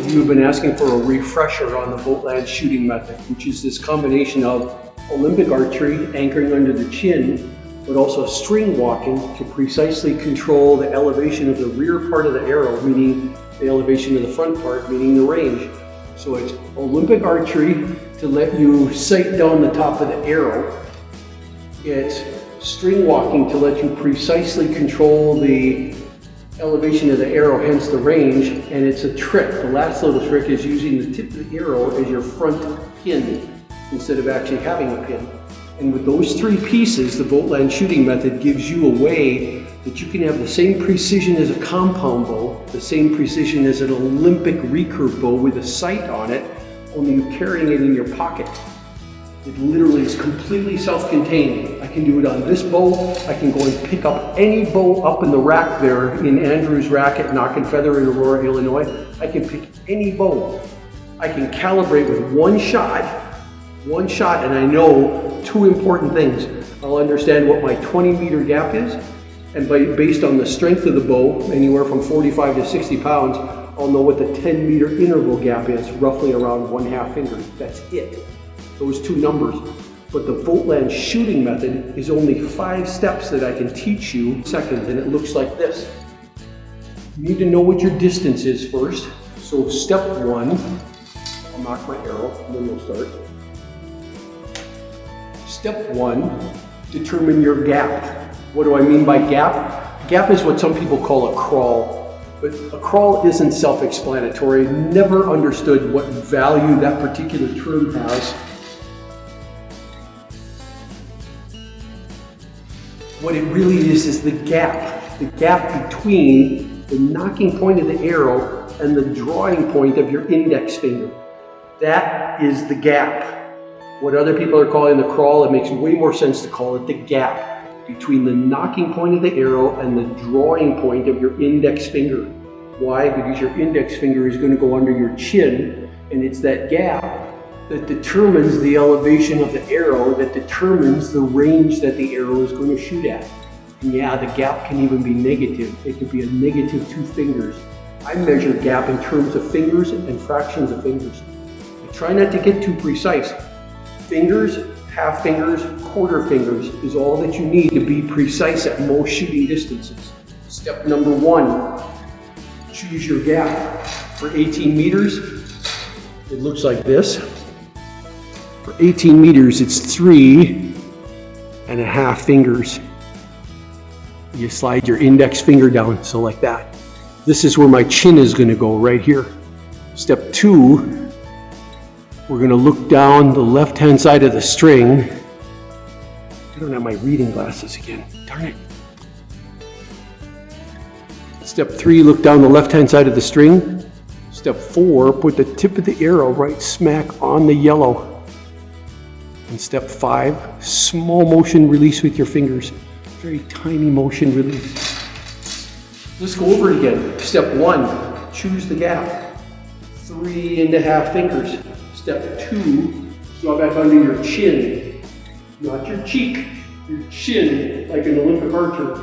of you have been asking for a refresher on the VOGTLAND shooting method, which is this combination of Olympic archery, anchoring under the chin, but also string walking to precisely control the elevation of the rear part of the arrow, meaning the elevation of the front part, meaning the range. So it's Olympic archery to let you sight down the top of the arrow. It's string walking to let you precisely control the elevation of the arrow, hence the range, and it's a trick. The last little trick is using the tip of the arrow as your front pin instead of actually having a pin. And with those three pieces, the VOGTLAND shooting method gives you a way that you can have the same precision as a compound bow, the same precision as an Olympic recurve bow with a sight on it, only you're carrying it in your pocket. It literally is completely self-contained. I can do it on this bow. I can go and pick up any bow up in the rack there in Andrew's rack at Knock and Feather in Aurora, Illinois. I can pick any bow. I can calibrate with one shot, and I know two important things. I'll understand what my 20-meter gap is, and based on the strength of the bow, anywhere from 45 to 60 pounds, I'll know what the 10-meter interval gap is, roughly around 1/2 finger. That's it. Those two numbers. But the VOGTLAND shooting method is only 5 steps that I can teach you in seconds, and it looks like this. You need to know what your distance is first. So step 1, I'll knock my arrow, and then we'll start. Step 1, determine your gap. What do I mean by gap? Gap is what some people call a crawl. But a crawl isn't self-explanatory. Never understood what value that particular term has. What it really is the gap between the knocking point of the arrow and the drawing point of your index finger. That is the gap. What other people are calling the crawl, it makes way more sense to call it the gap between the knocking point of the arrow and the drawing point of your index finger. Why? Because your index finger is going to go under your chin, and it's that gap that determines the elevation of the arrow, that determines the range that the arrow is going to shoot at. And yeah, the gap can even be negative. It could be a -2 fingers. I measure gap in terms of fingers and fractions of fingers. I try not to get too precise. Fingers, half fingers, quarter fingers is all that you need to be precise at most shooting distances. Step number 1, choose your gap. For 18 meters, it looks like this. For 18 meters, it's 3.5 fingers. You slide your index finger down, so like that. This is where my chin is going to go, right here. Step 2, we're going to look down the left-hand side of the string. I don't have my reading glasses again. Darn it. Step 3, look down the left-hand side of the string. Step 4, put the tip of the arrow right smack on the yellow. And step 5, small motion release with your fingers. Very tiny motion release. Let's go over it again. Step 1, choose the gap. 3.5 fingers. Step 2, draw back under your chin. Not your cheek, your chin, like an Olympic archer.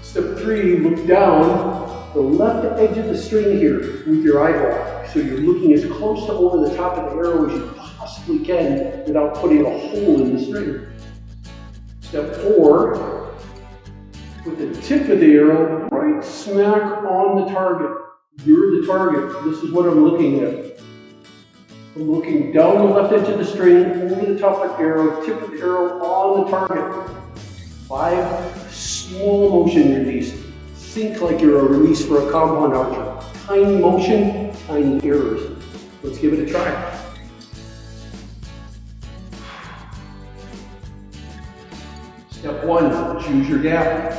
Step 3, look down the left edge of the string here with your eyeball. So you're looking as close to over the top of the arrow as you possibly can without putting a hole in the string. Step 4, put the tip of the arrow right smack on the target. You're the target. This is what I'm looking at. I'm looking down the left edge of the string, over the top of the arrow, tip of the arrow on the target. 5, small motion release. Think like you're a release for a compound archer. Tiny motion, tiny errors. Let's give it a try. Step 1, choose your gap.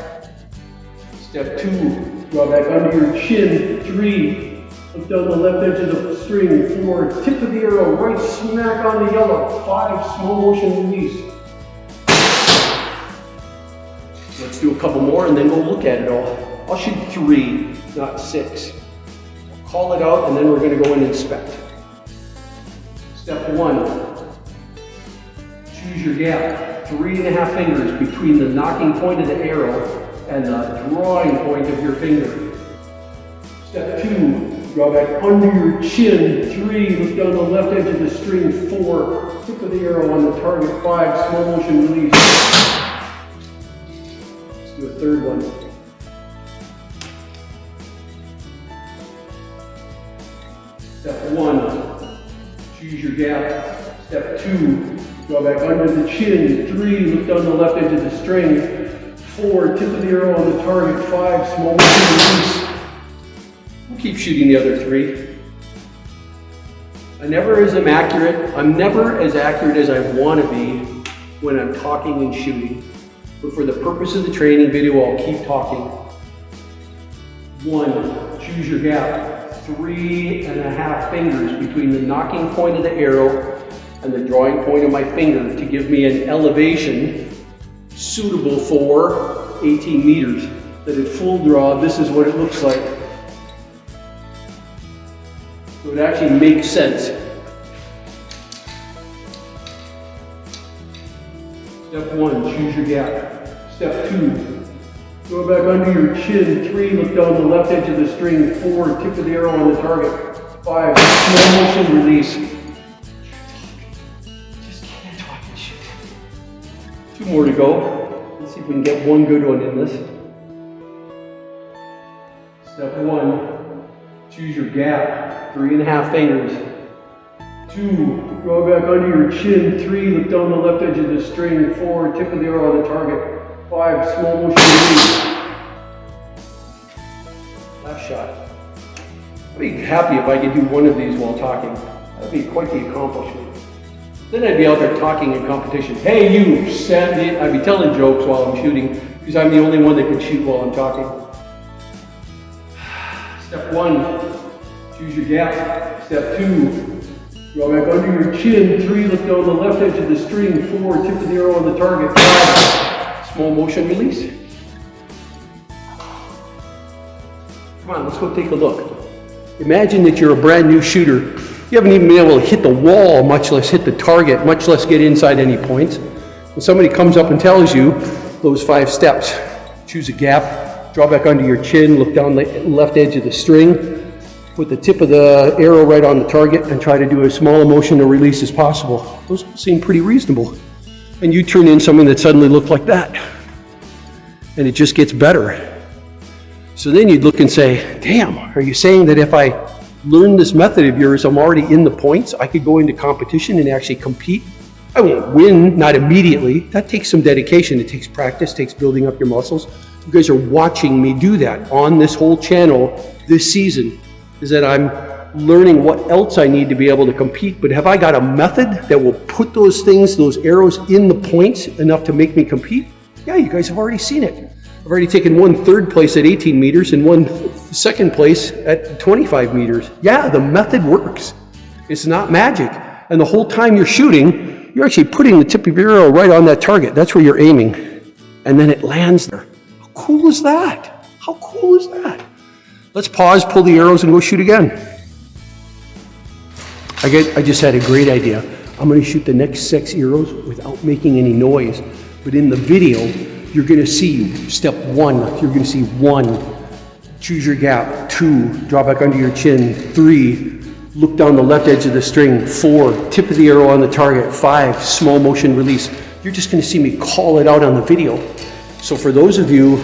Step 2, draw back under your chin. 3, look down the left edge of the string. 4, tip of the arrow right smack on the yellow. 5, small motion release. Let's do a couple more and then we'll look at it all. I'll shoot 3, not 6. I'll call it out and then we're going to go and inspect. Step 1, choose your gap. 3.5 fingers between the knocking point of the arrow and the drawing point of your finger. Step 2, draw back under your chin. 3, look down the left edge of the string. 4, tip of the arrow on the target. 5, slow motion release. Let's do a third one. Step 1, choose your gap. Step 2, draw back under the chin. 3, look down the left edge of the string. 4, tip of the arrow on the target. 5, small motion release. We'll keep shooting the other 3. I'm never as accurate as I want to be when I'm talking and shooting. But for the purpose of the training video, I'll keep talking. 1, choose your gap. 3.5 fingers between the knocking point of the arrow and the drawing point of my finger to give me an elevation suitable for 18 meters. That at full draw, this is what it looks like. So it actually makes sense. Step 1, choose your gap. Step 2, go back under your chin. 3, look down the left edge of the string. 4, tip of the arrow on the target. 5, slow motion release. Just can't talk and shoot. 2 more to go. Let's see if we can get one good one in this. Step 1, choose your gap. 3.5 fingers. 2, go back under your chin. 3, look down the left edge of the string. 4, tip of the arrow on the target. 5, slow motion release. Last shot. I'd be happy if I could do one of these while talking. That'd be quite the accomplishment. Then I'd be out there talking in competition. Hey, you, stand it. I'd be telling jokes while I'm shooting because I'm the only one that can shoot while I'm talking. Step 1, choose your gap. Step 2, draw back under your chin. 3, look down the left edge of the string. 4, tip of the arrow on the target. 5, small motion release. Come on, let's go take a look. Imagine that you're a brand new shooter. You haven't even been able to hit the wall, much less hit the target, much less get inside any points. And somebody comes up and tells you those 5 steps. Choose a gap, draw back under your chin, look down the left edge of the string, put the tip of the arrow right on the target, and try to do as small a motion to release as possible. Those seem pretty reasonable. And you turn in something that suddenly looked like that. And it just gets better. So then you'd look and say, damn, are you saying that if I learn this method of yours, I'm already in the points? I could go into competition and actually compete? I won't win, not immediately. That takes some dedication. It takes practice, takes building up your muscles. You guys are watching me do that on this whole channel this season, is that I'm learning what else I need to be able to compete. But have I got a method that will put those things, those arrows in the points enough to make me compete? Yeah, you guys have already seen it. I've already taken 1 third place at 18 meters and 1 second place at 25 meters. Yeah, the method works. It's not magic. And the whole time you're shooting, you're actually putting the tip of your arrow right on that target. That's where you're aiming. And then it lands there. How cool is that? How cool is that? Let's pause, pull the arrows, and go shoot again. I just had a great idea. I'm going to shoot the next 6 arrows without making any noise. But in the video, you're going to see step 1. You're going to see 1, choose your gap. 2, draw back under your chin. 3, look down the left edge of the string. 4, tip of the arrow on the target. 5, small motion release. You're just going to see me call it out on the video. So for those of you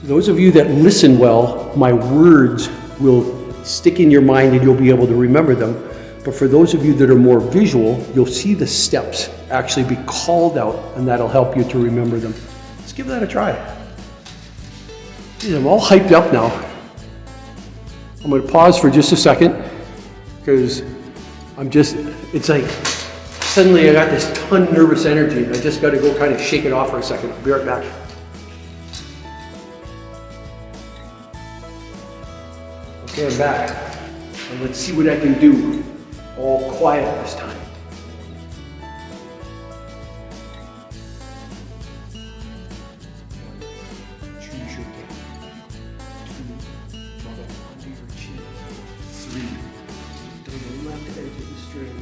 that listen well, my words will stick in your mind and you'll be able to remember them. But for those of you that are more visual, you'll see the steps actually be called out, and that'll help you to remember them. Let's give that a try. Geez, I'm all hyped up now. I'm going to pause for just a second because it's like suddenly I got this ton of nervous energy. I just got to go kind of shake it off for a second. I'll be right back. Okay, I'm back. And let's see what I can do. All quiet this time. Choose your gap. 2, draw back under your chin. 3, down the left edge of the string.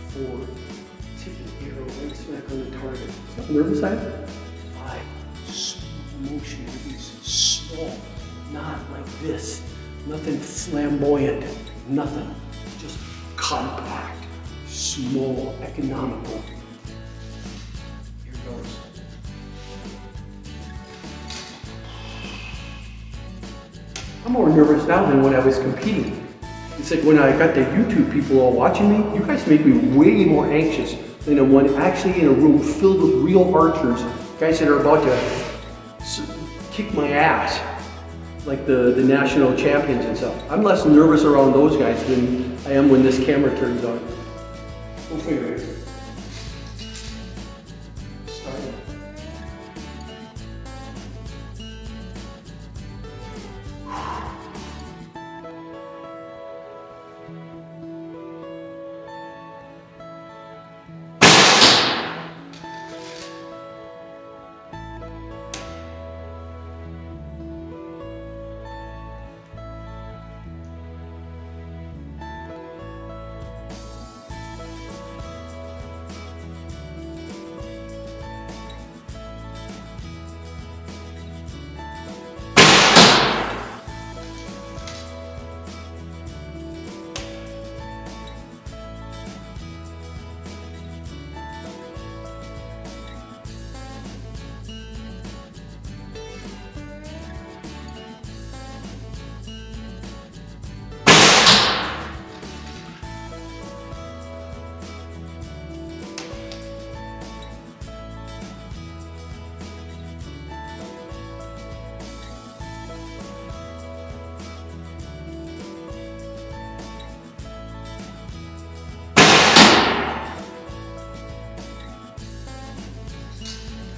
4, tip the arrow right smack on the target. Is that nervous side? 5, smooth motion release. Small, not like this. Nothing flamboyant, nothing. Just compact, small, economical. Here goes. I'm more nervous now than when I was competing. It's like when I got the YouTube people all watching me, you guys make me way more anxious than when actually in a room filled with real archers, guys that are about to kick my ass, like the national champions and stuff. I'm less nervous around those guys than I am when this camera turns on. Go figure it. Start it.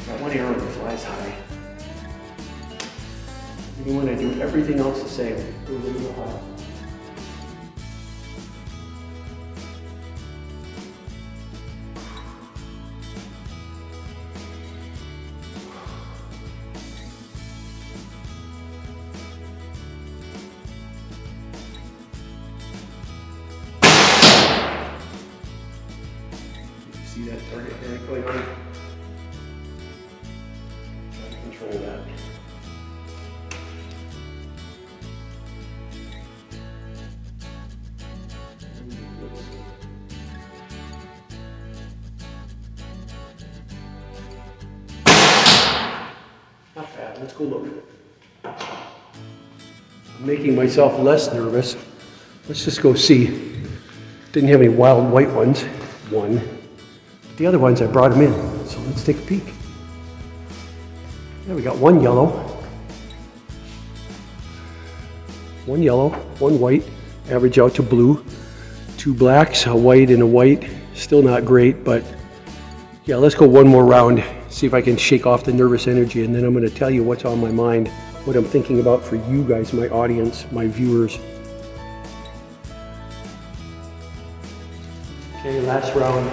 Got one arrow that flies high. Even when I do everything else the same, it goes a little high. You see that target there going on? Control that. Not bad. Let's go look. I'm making myself less nervous. Let's just go see. Didn't have any wild white ones. One. The other ones I brought them in. So let's take a peek. Yeah, we got one yellow, one white, average out to blue, two blacks, a white and a white. Still not great, but yeah, let's go one more round, see if I can shake off the nervous energy, and then I'm going to tell you what's on my mind, what I'm thinking about for you guys, my audience, my viewers. Okay, last round.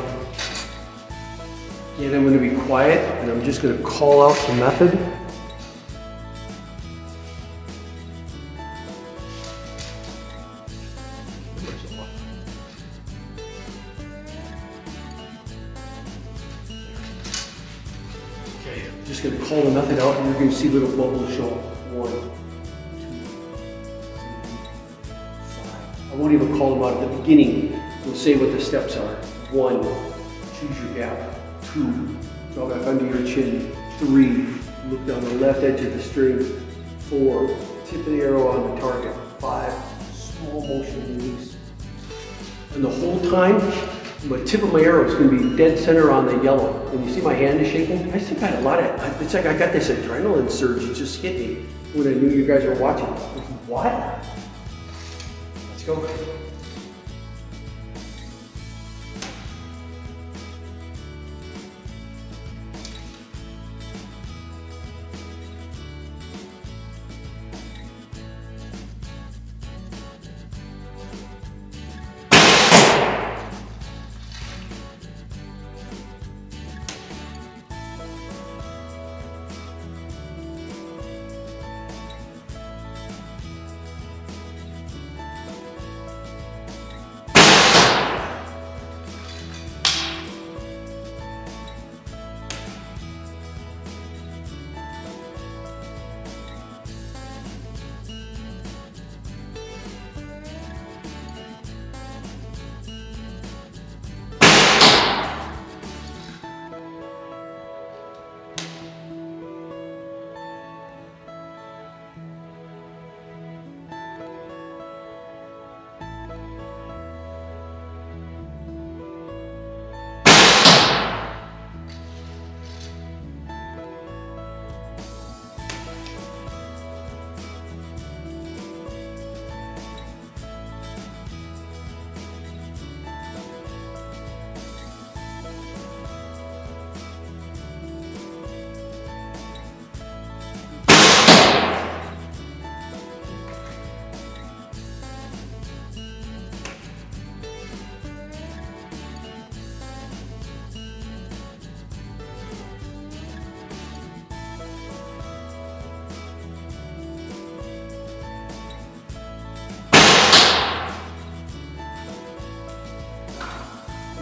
Again, I'm going to be quiet, and I'm just going to call out the method. Okay, I'm just going to call the method out, and you're going to see little bubbles show up. 1, 2, 3, 5. I won't even call them out at the beginning. We'll say what the steps are. 1, choose your gap. 2, draw back under your chin. 3, look down the left edge of the string. 4, tip of the arrow on the target. 5, small motion release. And the whole time, the tip of my arrow is going to be dead center on the yellow. And you see my hand is shaking? I still got a lot of, it's like I got this adrenaline surge. It just hit me when I knew you guys were watching. What? Let's go.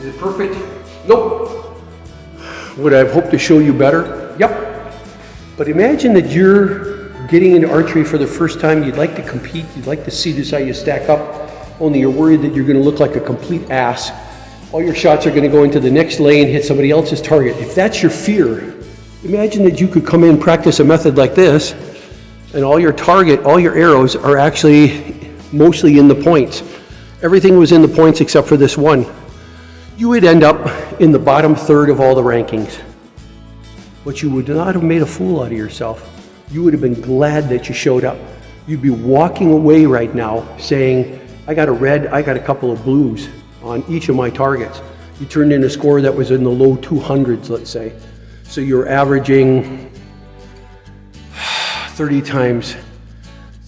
Is it perfect? Nope. Would I have hoped to show you better? Yep. But imagine that you're getting into archery for the first time. You'd like to compete. You'd like to see just how you stack up. Only you're worried that you're going to look like a complete ass. All your shots are going to go into the next lane, hit somebody else's target. If that's your fear, imagine that you could come in, practice a method like this, and all your arrows are actually mostly in the points. Everything was in the points except for this one. You would end up in the bottom third of all the rankings. But you would not have made a fool out of yourself. You would have been glad that you showed up. You'd be walking away right now saying, I got a red, I got a couple of blues on each of my targets. You turned in a score that was in the low 200s, let's say. So you're averaging 3 times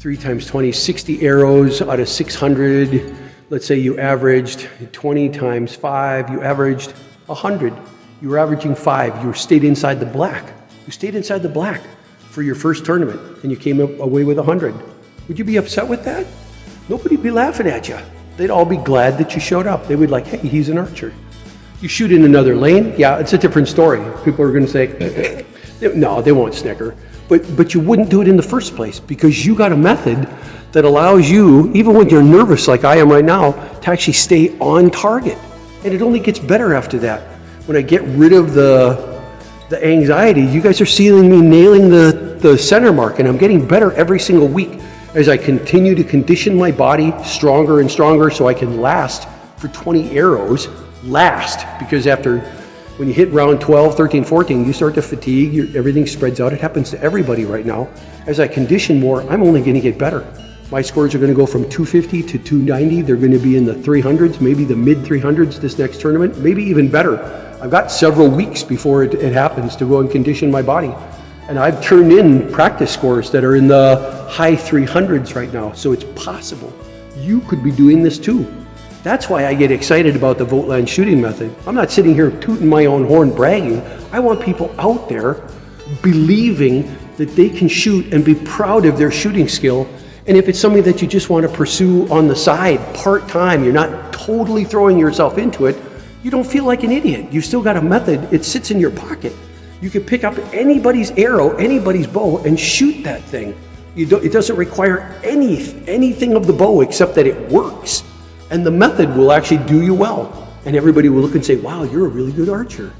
20, 60 arrows out of 600. Let's say you averaged 20 times 5, you averaged 100. You were averaging 5, you stayed inside the black. You stayed inside the black for your first tournament, and you came away with 100. Would you be upset with that? Nobody'd be laughing at you. They'd all be glad that you showed up. They would like, hey, he's an archer. You shoot in another lane, yeah, it's a different story. People are going to say, no, they won't snicker. But you wouldn't do it in the first place because you got a method that allows you, even when you're nervous like I am right now, to actually stay on target. And it only gets better after that. When I get rid of the anxiety, you guys are seeing me nailing the center mark, and I'm getting better every single week as I continue to condition my body stronger and stronger so I can last for 20 arrows. Because when you hit round 12, 13, 14, you start to fatigue, everything spreads out. It happens to everybody right now. As I condition more, I'm only going to get better. My scores are going to go from 250 to 290. They're going to be in the 300s, maybe the mid 300s this next tournament, maybe even better. I've got several weeks before it happens to go and condition my body. And I've turned in practice scores that are in the high 300s right now. So it's possible. You could be doing this too. That's why I get excited about the VOGTLAND shooting method. I'm not sitting here tooting my own horn bragging. I want people out there believing that they can shoot and be proud of their shooting skill. And if it's something that you just want to pursue on the side, part-time, you're not totally throwing yourself into it, you don't feel like an idiot. You've still got a method. It sits in your pocket. You can pick up anybody's arrow, anybody's bow, and shoot that thing. It doesn't require anything of the bow except that it works. And the method will actually do you well. And everybody will look and say, wow, you're a really good archer.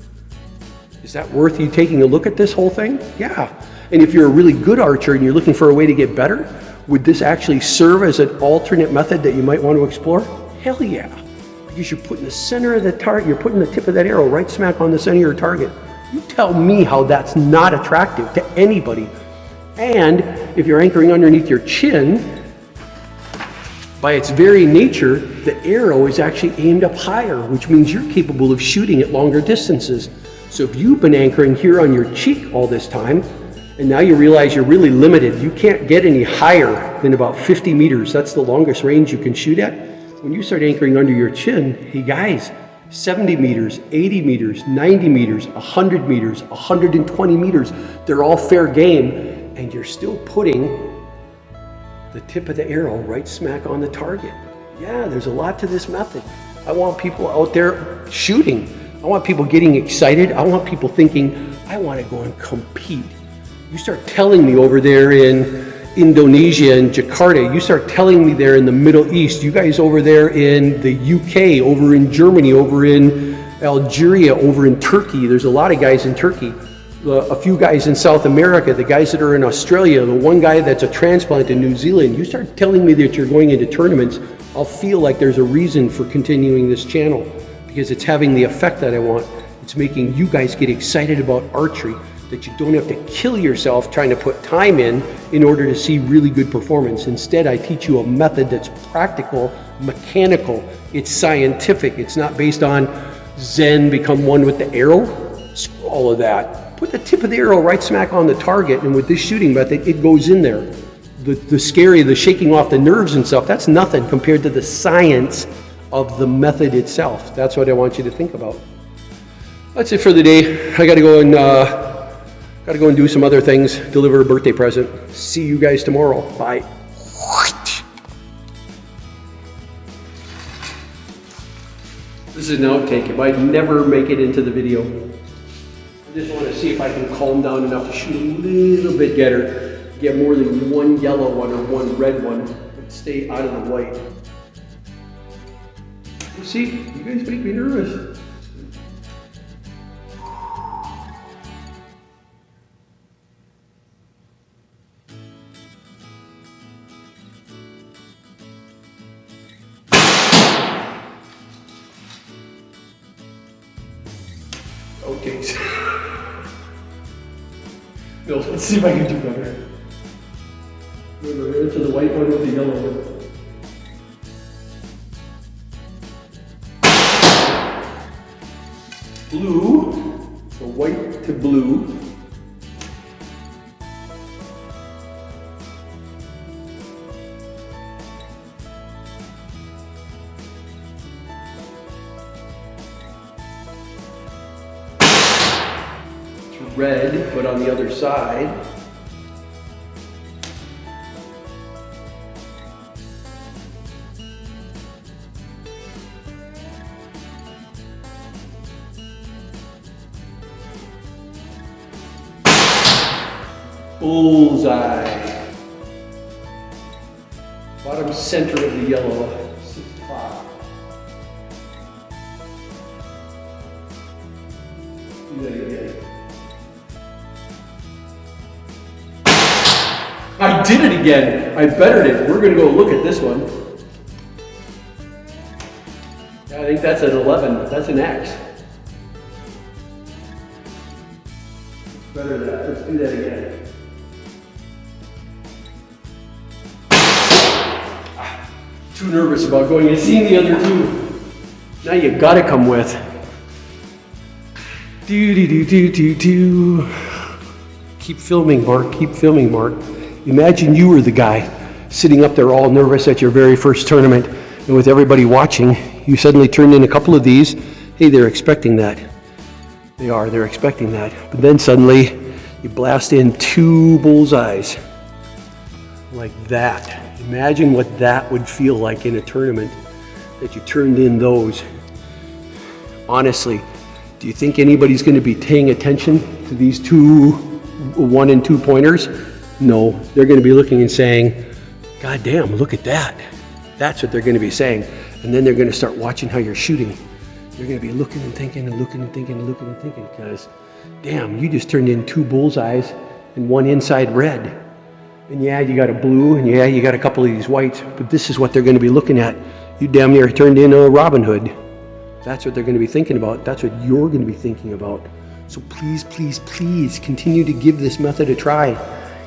Is that worth you taking a look at this whole thing? Yeah. And if you're a really good archer and you're looking for a way to get better, would this actually serve as an alternate method that you might want to explore? Hell yeah. Because you're putting the center of the target, you're putting the tip of that arrow right smack on the center of your target. You tell me how that's not attractive to anybody. And if you're anchoring underneath your chin, by its very nature, the arrow is actually aimed up higher, which means you're capable of shooting at longer distances. So if you've been anchoring here on your cheek all this time, and now you realize you're really limited, you can't get any higher than about 50 meters. That's the longest range you can shoot at. When you start anchoring under your chin, hey guys, 70 meters, 80 meters, 90 meters, 100 meters, 120 meters, they're all fair game, and you're still putting the tip of the arrow right smack on the target. Yeah, there's a lot to this method. I want people out there shooting. I want people getting excited. I want people thinking, I want to go and compete. You start telling me over there in Indonesia and Jakarta, you start telling me there in the Middle East, you guys over there in the UK, over in Germany, over in Algeria, over in Turkey, there's a lot of guys in Turkey. A few guys in South America, the guys that are in Australia, the one guy that's a transplant in New Zealand, you start telling me that you're going into tournaments, I'll feel like there's a reason for continuing this channel because it's having the effect that I want. It's making you guys get excited about archery, that you don't have to kill yourself trying to put time in order to see really good performance. Instead, I teach you a method that's practical, mechanical, it's scientific. It's not based on Zen, become one with the arrow. Screw all of that. Put the tip of the arrow right smack on the target, and with this shooting method, it goes in there. The scary, the shaking off the nerves and stuff, that's nothing compared to the science of the method itself. That's what I want you to think about. That's it for the day. I gotta go and do some other things, deliver a birthday present. See you guys tomorrow. Bye. This This is an outtake. It might never make it into the video. I just want to see if I can calm down enough to shoot a little bit better. Get more than one yellow one or one red one, but stay out of the white. See, you guys make me nervous. Okay. No, let's see if I can do better. Remember, into the white one with the yellow one. Blue, so white to blue. To red, but on the other side. Bullseye. Bottom center of the yellow. 6-5. Do that again. I did it again. I bettered it. We're going to go look at this one. I think that's an 11. That's an X. Better that. Let's do that again. Too nervous about going and seeing the other two. Now you gotta come with. Do. Keep filming, Mark. Keep filming, Mark. Imagine you were the guy sitting up there all nervous at your very first tournament, and with everybody watching, you suddenly turned in a couple of these. Hey, they're expecting that. They're expecting that. But then suddenly, you blast in 2 bullseyes. Like that. Imagine what that would feel like in a tournament, that you turned in those. Honestly, do you think anybody's going to be paying attention to these 2 1 and 2 pointers? No, they're going to be looking and saying, God damn, look at that. That's what they're going to be saying. And then they're going to start watching how you're shooting. They're going to be looking and thinking and looking and thinking and looking and thinking, because damn, you just turned in 2 bullseyes and 1 inside red. And yeah, you got a blue, and yeah, you got a couple of these whites, but this is what they're going to be looking at. You damn near turned in a Robin Hood. That's what they're going to be thinking about. That's what you're going to be thinking about. So please, please, please continue to give this method a try.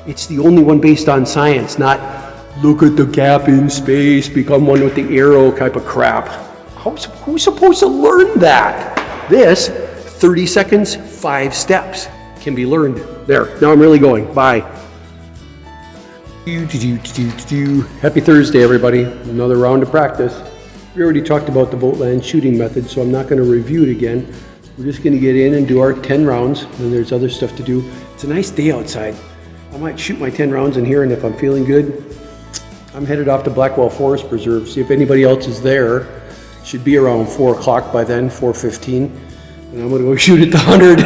It's the only one based on science, not look at the gap in space, become one with the arrow type of crap. Who's supposed to learn that? This, 30 seconds, 5 steps, can be learned. There, now I'm really going. Bye. Happy Thursday, everybody. Another round of practice. We already talked about the VOGTLAND shooting method, so I'm not going to review it again. We're just going to get in and do our 10 rounds, and there's other stuff to do. It's a nice day outside. I might shoot my 10 rounds in here, and if I'm feeling good, I'm headed off to Blackwell Forest Preserve. See if anybody else is there. Should be around 4 o'clock by then, 4:15. And I'm going to go shoot at the 100.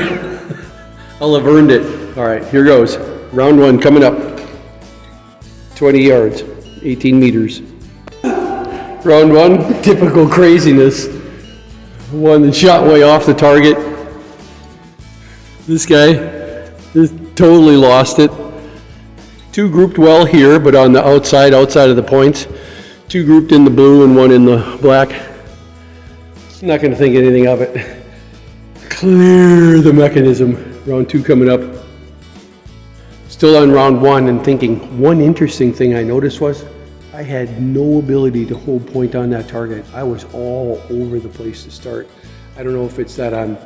I'll have earned it. All right, here goes. Round 1 coming up. 20 yards, 18 meters. Round 1, typical craziness. One that shot way off the target. This guy just totally lost it. 2 grouped well here, but on the outside of the points. 2 grouped in the blue and 1 in the black. I'm not going to think anything of it. Clear the mechanism. Round 2 coming up. Still on round 1 and thinking, one interesting thing I noticed was I had no ability to hold point on that target. I was all over the place to start. I don't know if it's that I'm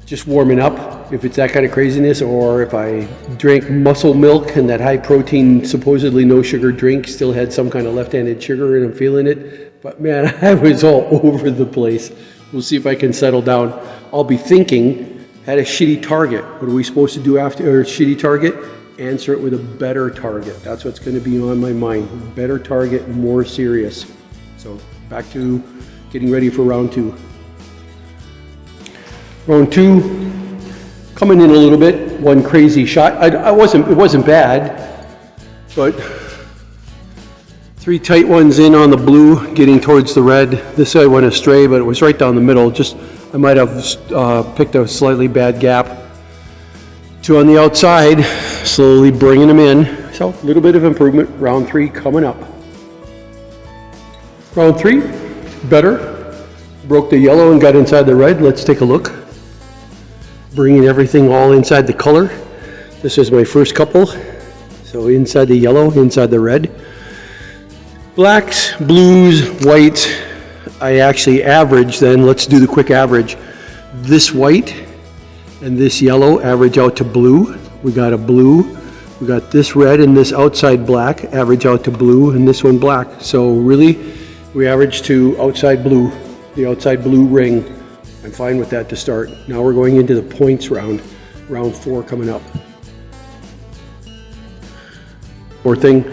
just warming up, if it's that kind of craziness, or if I drank muscle milk and that high protein, supposedly no sugar drink still had some kind of left-handed sugar and I'm feeling it. But man, I was all over the place. We'll see if I can settle down. I'll be thinking, had a shitty target. What are we supposed to do after a shitty target? Answer it with a better target. That's what's going to be on my mind. Better target, more serious. So back to getting ready for round 2. Round 2, coming in a little bit, one crazy shot. It wasn't bad, but 3 tight ones in on the blue, getting towards the red. This side went astray, but it was right down the middle. I might have picked a slightly bad gap. 2 on the outside, slowly bringing them in. So a little bit of improvement. Round 3 coming up. Round 3, better. Broke the yellow and got inside the red. Let's take a look. Bringing everything all inside the color. This is my first couple. So inside the yellow, inside the red. Blacks, blues, whites. I actually average then, let's do the quick average. This white and this yellow average out to blue. We got a blue. We got this red and this outside black average out to blue, and this one black. So really, we average to outside blue, the outside blue ring. I'm fine with that to start. Now we're going into the points round. Round 4 coming up. More thing.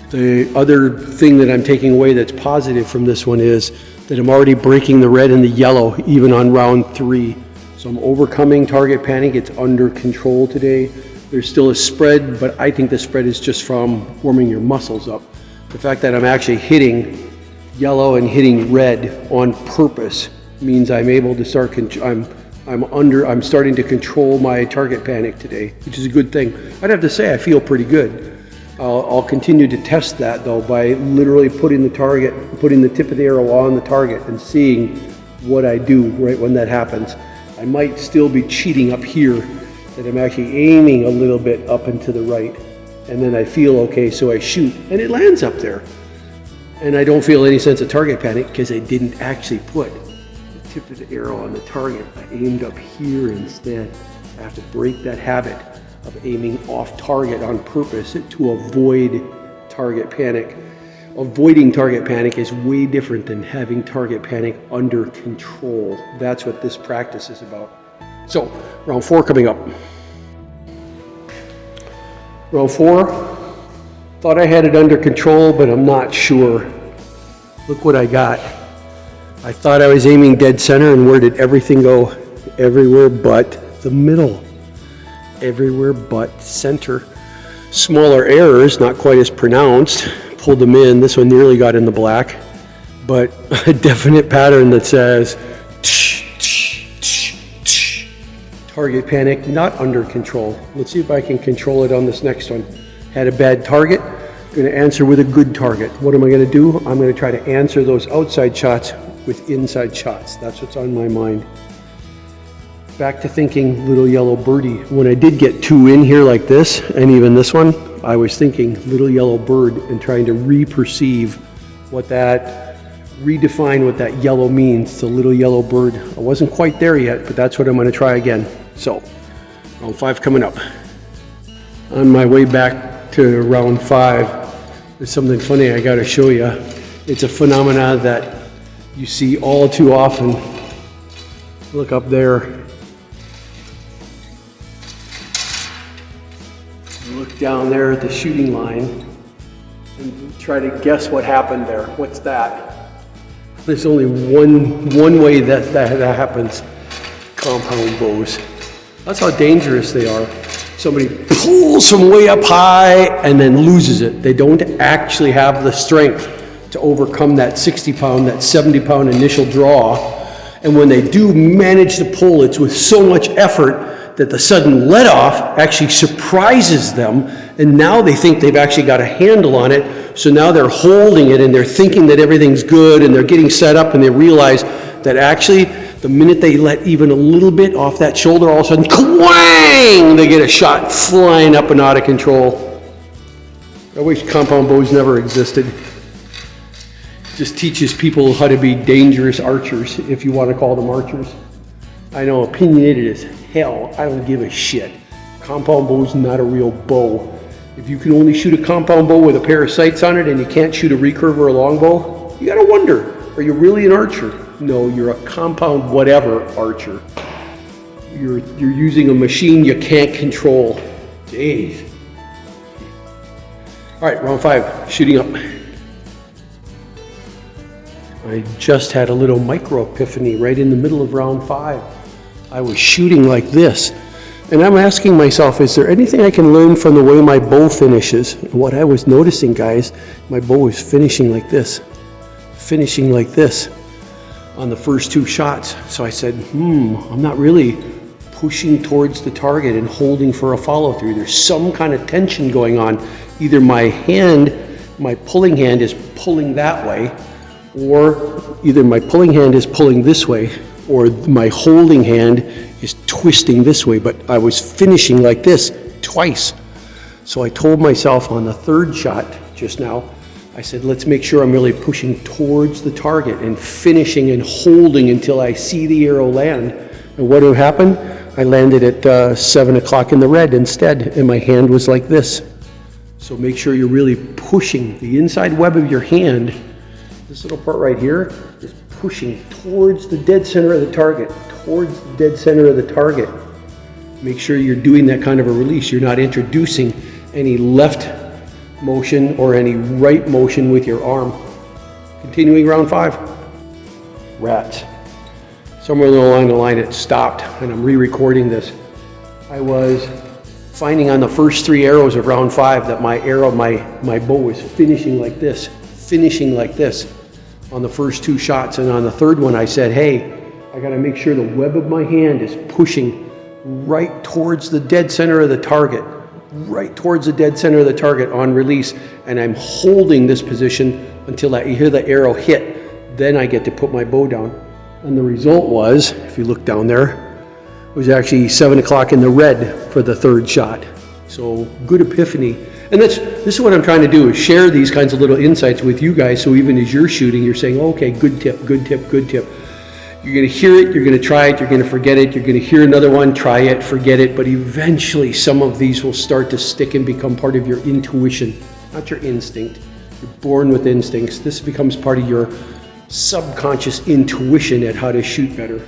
The other thing that I'm taking away that's positive from this one is that I'm already breaking the red and the yellow even on round 3. So I'm overcoming target panic. It's under control today. There's still a spread, but I think the spread is just from warming your muscles up. The fact that I'm actually hitting yellow and hitting red on purpose means I'm able to start, I'm starting to control my target panic today, which is a good thing. I'd have to say I feel pretty good. I'll continue to test that though by literally putting the tip of the arrow on the target and seeing what I do right when that happens. I might still be cheating up here, that I'm actually aiming a little bit up and to the right, and then I feel okay, so I shoot and it lands up there. And I don't feel any sense of target panic because I didn't actually put the tip of the arrow on the target. I aimed up here instead. I have to break that habit of aiming off target on purpose to avoid target panic. Avoiding target panic is way different than having target panic under control. That's what this practice is about. So, round 4 coming up. Round 4, thought I had it under control, but I'm not sure. Look what I got. I thought I was aiming dead center, and where did everything go? Everywhere but the middle. Everywhere but center. Smaller errors, not quite as pronounced. Pulled them in. This one nearly got in the black, but a definite pattern that says target panic, not under control. Let's see if I can control it on this next one. Had a bad target, going to answer with a good target. What am I going to do? I'm going to try to answer those outside shots with inside shots. That's what's on my mind. Back to thinking little yellow birdie. When I did get 2 in here like this, and even this one, I was thinking little yellow bird and trying to redefine what that yellow means to little yellow bird. I wasn't quite there yet, but that's what I'm going to try again. So, round 5 coming up. On my way back to round 5, there's something funny I got to show you. It's a phenomena that you see all too often. Look up there. Look down there at the shooting line and try to guess what happened there. What's that? There's only one way that happens. Compound bows. That's how dangerous they are. Somebody pulls from way up high and then loses it. They don't actually have the strength to overcome that 60-pound, that 70-pound initial draw. And when they do manage to pull, it's with so much effort that the sudden let-off actually surprises them, and now they think they've actually got a handle on it, so now they're holding it and they're thinking that everything's good and they're getting set up, and they realize that actually the minute they let even a little bit off that shoulder, all of a sudden, twang, they get a shot flying up and out of control. I wish compound bows never existed. It just teaches people how to be dangerous archers, if you want to call them archers. I know, opinionated as hell. I don't give a shit. Compound bow is not a real bow. If you can only shoot a compound bow with a pair of sights on it and you can't shoot a recurve or a longbow, you gotta wonder, are you really an archer? No, you're a compound whatever archer. You're using a machine you can't control. Jeez. All right, round 5, shooting up. I just had a little micro epiphany right in the middle of round 5. I was shooting like this. And I'm asking myself, is there anything I can learn from the way my bow finishes? And what I was noticing, guys, my bow is finishing like this on the first 2 shots. So I said, I'm not really pushing towards the target and holding for a follow through. There's some kind of tension going on. Either my pulling hand is pulling that way, or either my pulling hand is pulling this way, or my holding hand is twisting this way. But I was finishing like this twice. So I told myself on the 3rd shot just now, I said, let's make sure I'm really pushing towards the target and finishing and holding until I see the arrow land. And what would happen? I landed at 7 o'clock in the red instead, and my hand was like this. So make sure you're really pushing the inside web of your hand. This little part right here is pushing towards the dead center of the target, Make sure you're doing that kind of a release. You're not introducing any left motion or any right motion with your arm. Continuing round 5. Rats. Somewhere along the line it stopped, and I'm re-recording this. I was finding on the first 3 arrows of round 5 that my bow was finishing like this on the first 2 shots, and on the 3rd one I said, hey, I got to make sure the web of my hand is pushing right towards the dead center of the target, on release, and I'm holding this position until I hear the arrow hit. Then I get to put my bow down. And the result was, if you look down there, it was actually 7 o'clock in the red for the 3rd shot. So good epiphany. And this is what I'm trying to do, is share these kinds of little insights with you guys, so even as you're shooting, you're saying, okay, good tip. You're going to hear it, you're going to try it, you're going to forget it, you're going to hear another one, try it, forget it, but eventually some of these will start to stick and become part of your intuition, not your instinct. You're born with instincts. This becomes part of your subconscious intuition at how to shoot better.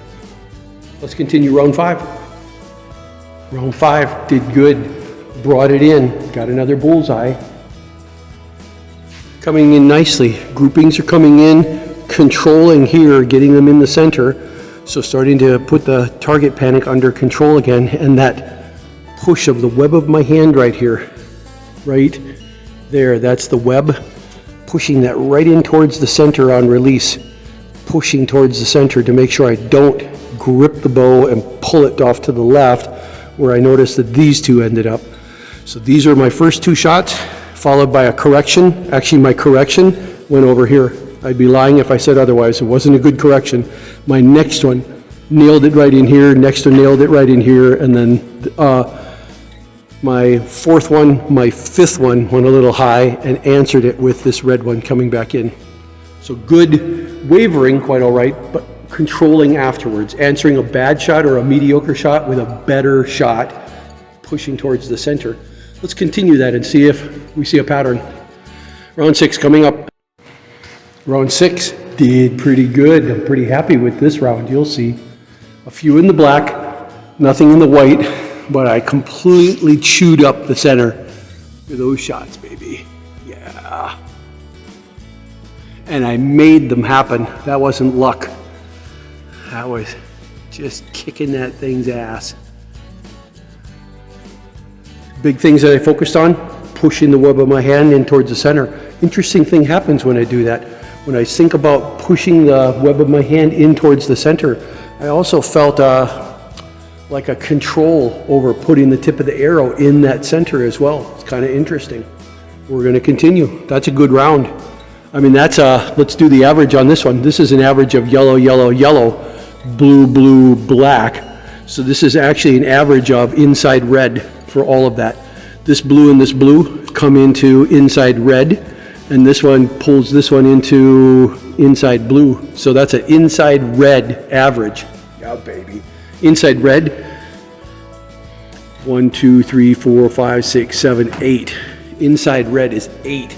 Let's continue round 5. Round 5 did good, brought it in, got another bullseye. Coming in nicely, groupings are coming in, controlling here, getting them in the center. So starting to put the target panic under control again, and that push of the web of my hand right here, right there, that's the web, pushing that right in towards the center on release, pushing towards the center to make sure I don't grip the bow and pull it off to the left, where I noticed that these 2 ended up. So these are my first 2 shots, followed by a correction. Actually, my correction went over here. I'd be lying if I said otherwise. It wasn't a good correction. My next one nailed it right in here, next one nailed it right in here, and then my 4th one, my 5th one went a little high and answered it with this red one coming back in. So good wavering, quite all right, but controlling afterwards, answering a bad shot or a mediocre shot with a better shot, pushing towards the center. Let's continue that and see if we see a pattern. Round 6 coming up. Round 6 did pretty good. I'm pretty happy with this round. You'll see a few in the black, nothing in the white, but I completely chewed up the center with those shots, baby. Yeah. And I made them happen. That wasn't luck. That was just kicking that thing's ass. Big things that I focused on, pushing the web of my hand in towards the center. Interesting thing happens when I do that. When I think about pushing the web of my hand in towards the center, I also felt like a control over putting the tip of the arrow in that center as well. It's kind of interesting. We're going to continue. That's a good round. I mean, that's let's do the average on this one. This is an average of yellow, yellow, yellow, blue, blue, black. So this is actually an average of inside red for all of that. This blue and this blue come into inside red, and this one pulls this one into inside blue. So that's an inside red average. Yeah, baby. Inside red, 1, 2, 3, 4, 5, 6, 7, 8. Inside red is 8.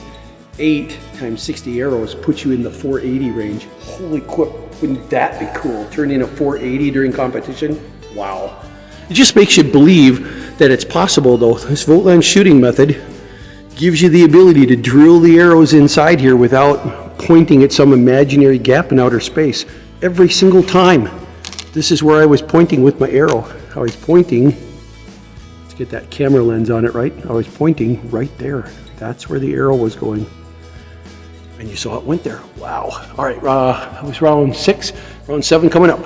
8 times 60 arrows puts you in the 480 range. Holy crap, wouldn't that be cool? Turn in a 480 during competition? Wow. It just makes you believe that it's possible, though. This VOGTLAND shooting method gives you the ability to drill the arrows inside here without pointing at some imaginary gap in outer space. Every single time. This is where I was pointing with my arrow. I was pointing, let's get that camera lens on it right. I was pointing right there. That's where the arrow was going. And you saw it went there. Wow. All right, that was round 6. Round 7 coming up.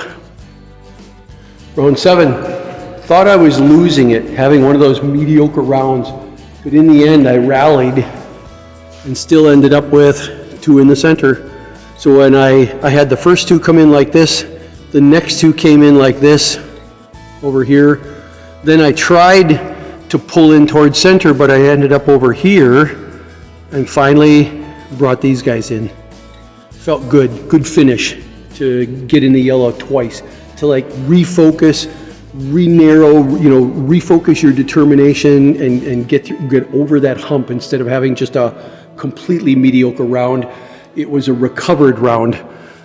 Round 7. Thought I was losing it, having one of those mediocre rounds. But in the end, I rallied and still ended up with 2 in the center. So when I had the first 2 come in like this, the next 2 came in like this over here. Then I tried to pull in towards center, but I ended up over here and finally brought these guys in. Felt good finish to get in the yellow twice, to like refocus, re-narrow, refocus your determination and get over that hump instead of having just a completely mediocre round. It was a recovered round.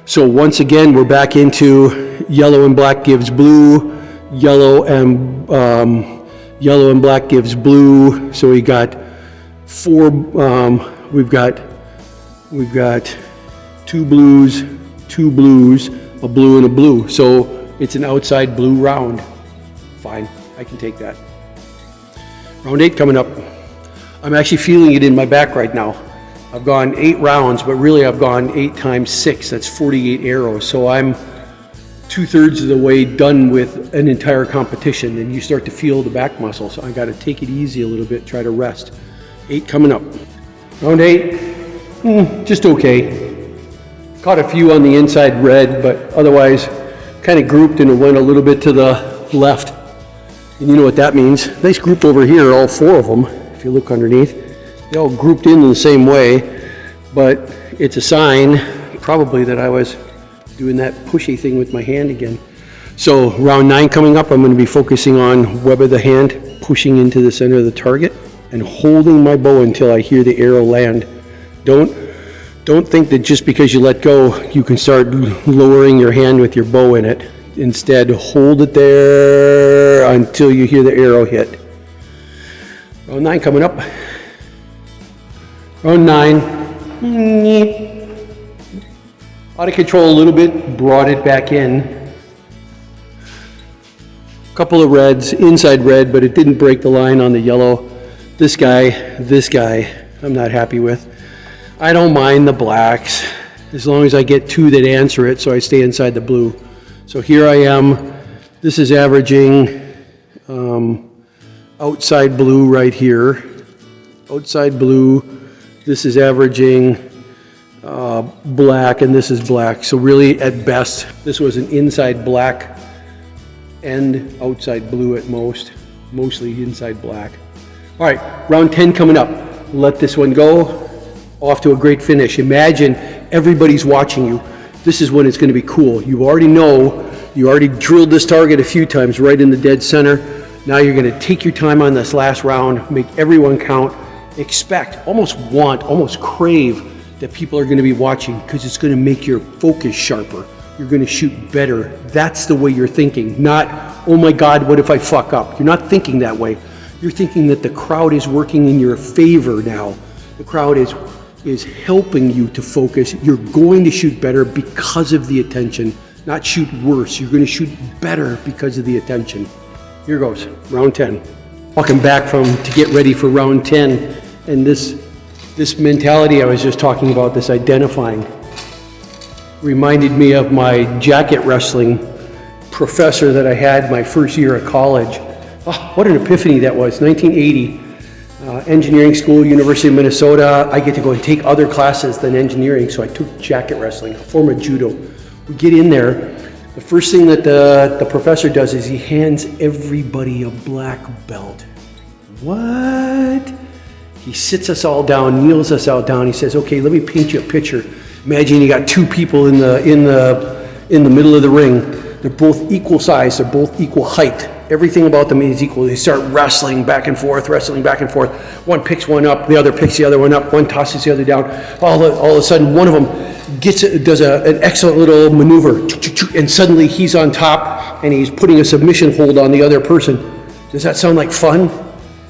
So once again, we're back into yellow and black gives blue, yellow and black gives blue. So we got 4. We've got 2 blues, 2 blues, a blue and a blue. So it's an outside blue round. Fine, I can take that. Round 8 coming up. I'm actually feeling it in my back right now. I've gone 8 rounds, but really I've gone 8 times 6. That's 48 arrows. So I'm 2/3 of the way done with an entire competition, and you start to feel the back muscles. So I got to take it easy a little bit, try to rest. 8 coming up. Round 8, just okay. Caught a few on the inside red, but otherwise kind of grouped and went a little bit to the left. And you know what that means. Nice group over here, all 4 of them, if you look underneath. They all grouped in the same way, but it's a sign probably that I was doing that pushy thing with my hand again. So round 9 coming up, I'm going to be focusing on web of the hand, pushing into the center of the target and holding my bow until I hear the arrow land. Don't think that just because you let go, you can start lowering your hand with your bow in it. Instead, hold it there until you hear the arrow hit. Round 9 coming up. Round 9. Out of control a little bit, brought it back in. Couple of reds, inside red, but it didn't break the line on the yellow. This guy, I'm not happy with. I don't mind the blacks, as long as I get 2 that answer it, so I stay inside the blue. So here I am. This is averaging outside blue right here. Outside blue. This is averaging black, and this is black. So really, at best, this was an inside black and outside blue at most. Mostly inside black. All right, round 10 coming up. Let this one go. Off to a great finish. Imagine everybody's watching you. This is when it's going to be cool. You already drilled this target a few times right in the dead center. Now you're going to take your time on this last round, make everyone count, expect, almost crave that people are going to be watching, because it's going to make your focus sharper. You're going to shoot better. That's the way you're thinking, not, oh my God, what if I fuck up? You're not thinking that way. You're thinking that the crowd is working in your favor now. The crowd is helping you to focus. You're going to shoot better because of the attention, not shoot worse. You're going to shoot better because of the attention. Here goes, round 10. Walking back to get ready for round 10, and this mentality I was just talking about, this identifying, reminded me of my jacket wrestling professor that I had my first year of college. Oh, what an epiphany that was, 1980. Engineering school, University of Minnesota. I get to go and take other classes than engineering, so I took jacket wrestling, a form of judo. We get in there. The first thing that the professor does is he hands everybody a black belt. What? He sits us all down, kneels us all down. He says, "Okay, let me paint you a picture. Imagine you got 2 people in the middle of the ring. They're both equal size. They're both equal height. Everything about them is equal. They start wrestling back and forth. One picks one up, the other picks the other one up, one tosses the other down. All of a sudden, one of them does an excellent little maneuver, and suddenly he's on top, and he's putting a submission hold on the other person. Does that sound like fun?"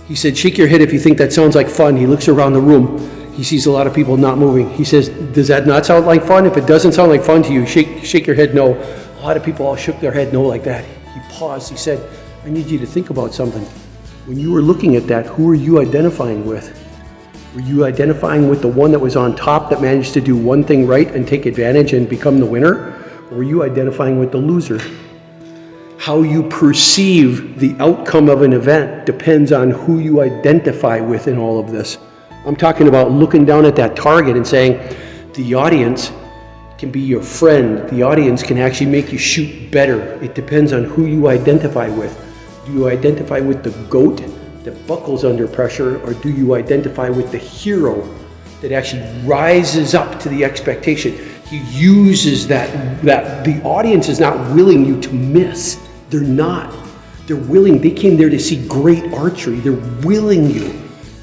He said, "Shake your head if you think that sounds like fun." He looks around the room. He sees a lot of people not moving. He says, does that not sound like fun? If it doesn't sound like fun to you, shake your head no. A lot of people all shook their head no like that. He paused. He said, I need you to think about something. When you were looking at that, who were you identifying with? Were you identifying with the one that was on top that managed to do one thing right and take advantage and become the winner? Or were you identifying with the loser? How you perceive the outcome of an event depends on who you identify with in all of this. I'm talking about looking down at that target and saying, the audience can be your friend. The audience can actually make you shoot better. It depends on who you identify with. Do you identify with the goat that buckles under pressure, or do you identify with the hero that actually rises up to the expectation? He uses that the audience is not willing you to miss. They're not. They're willing. They came there to see great archery. They're willing you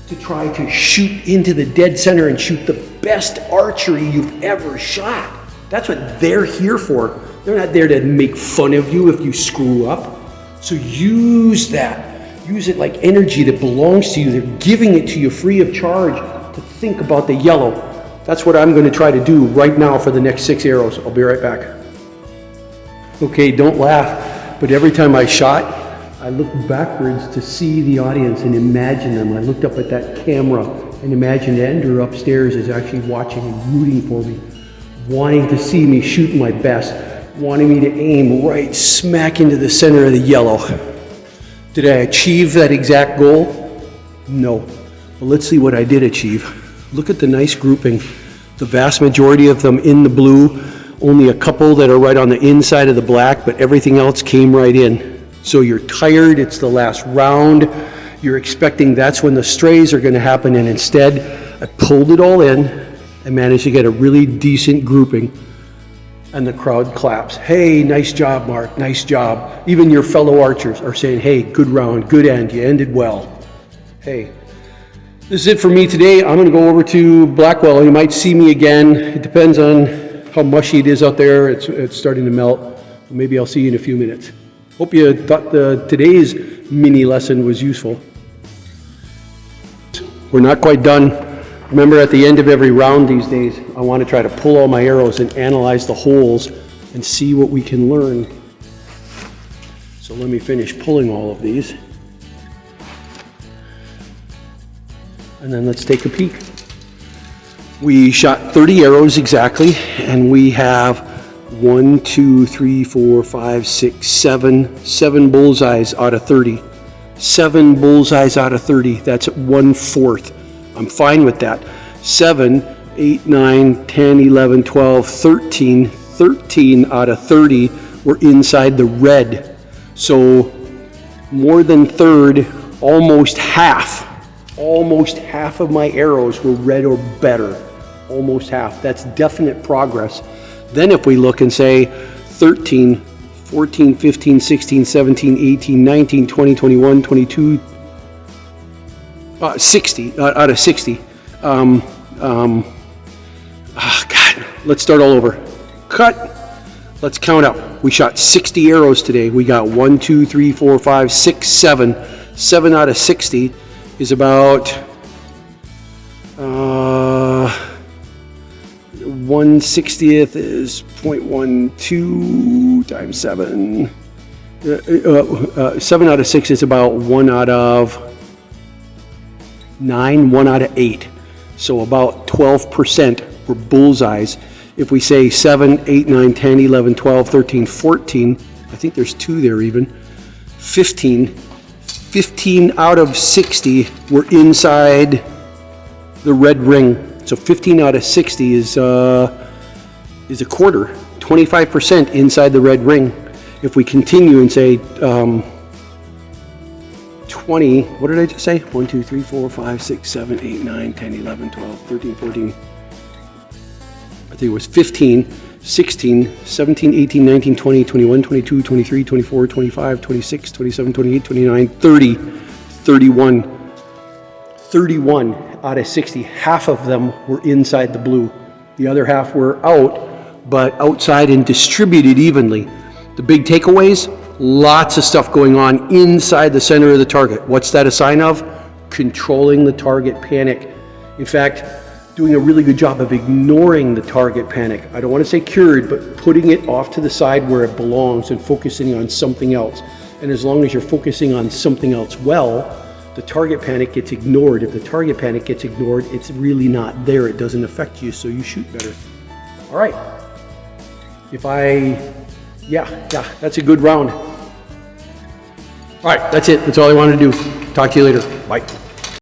to try to shoot into the dead center and shoot the best archery you've ever shot. That's what they're here for. They're not there to make fun of you if you screw up. So use that. Use it like energy that belongs to you. They're giving it to you free of charge to think about the yellow. That's what I'm going to try to do right now for the next 6 arrows. I'll be right back. Okay, don't laugh, but every time I shot, I looked backwards to see the audience and imagine them. I looked up at that camera and imagined Andrew upstairs is actually watching and rooting for me, wanting to see me shoot my best, wanting me to aim right smack into the center of the yellow. Did I achieve that exact goal? No. But let's see what I did achieve. Look at the nice grouping. The vast majority of them in the blue, only a couple that are right on the inside of the black, but everything else came right in. So you're tired, it's the last round, you're expecting that's when the strays are going to happen, and instead I pulled it all in and managed to get a really decent grouping, and the crowd claps. Hey, nice job, Mark, nice job. Even your fellow archers are saying, hey, good round, good end, you ended well. Hey, this is it for me today. I'm going to go over to Blackwell. You might see me again. It depends on how mushy it is out there. It's starting to melt. Maybe I'll see you in a few minutes. Hope you thought today's mini lesson was useful. We're not quite done. Remember, at the end of every round these days, I want to try to pull all my arrows and analyze the holes and see what we can learn. So let me finish pulling all of these. And then let's take a peek. We shot 30 arrows exactly, and we have 1, 2, 3, 4, 5, 6, 7 bullseyes out of 30. 7 bullseyes out of 30. That's 1/4. I'm fine with that. 7, 8, 9, 10, 11, 12, 13. 13 out of 30 were inside the red. So more than third, almost half of my arrows were red or better. Almost half. That's definite progress. Then if we look and say 13, 14, 15, 16, 17, 18, 19, 20, 21, 22, 60 out of 60. God, let's start all over. Cut. Let's count up. We shot 60 arrows today. We got 1, 2, 3, 4, 5, 6, 7. 7 out of 60 is about 1/60th is 0.12 times 7. 7 out of 6 is about 1 out of 9, 1 out of 8. So about 12% were bullseyes. If we say 7, 8, 9, 10, 11, 12, 13, 14, I think there's 2 there even, 15 out of 60 were inside the red ring. So 15 out of 60 is a quarter, 25% inside the red ring. If we continue and say 20, what did I just say? 1, 2, 3, 4, 5, 6, 7, 8, 9, 10, 11, 12, 13, 14. I think it was 15, 16, 17, 18, 19, 20, 21, 22, 23, 24, 25, 26, 27, 28, 29, 30, 31. 31 out of 60, half of them were inside the blue. The other half were out, but outside and distributed evenly. The big takeaways, lots of stuff going on inside the center of the target. What's that a sign of? Controlling the target panic. In fact, doing a really good job of ignoring the target panic. I don't want to say cured, but putting it off to the side where it belongs and focusing on something else. And as long as you're focusing on something else well, the target panic gets ignored. If the target panic gets ignored, it's really not there. It doesn't affect you, so you shoot better. All right. Yeah, that's a good round. All right, that's it. That's all I wanted to do. Talk to you later. Bye.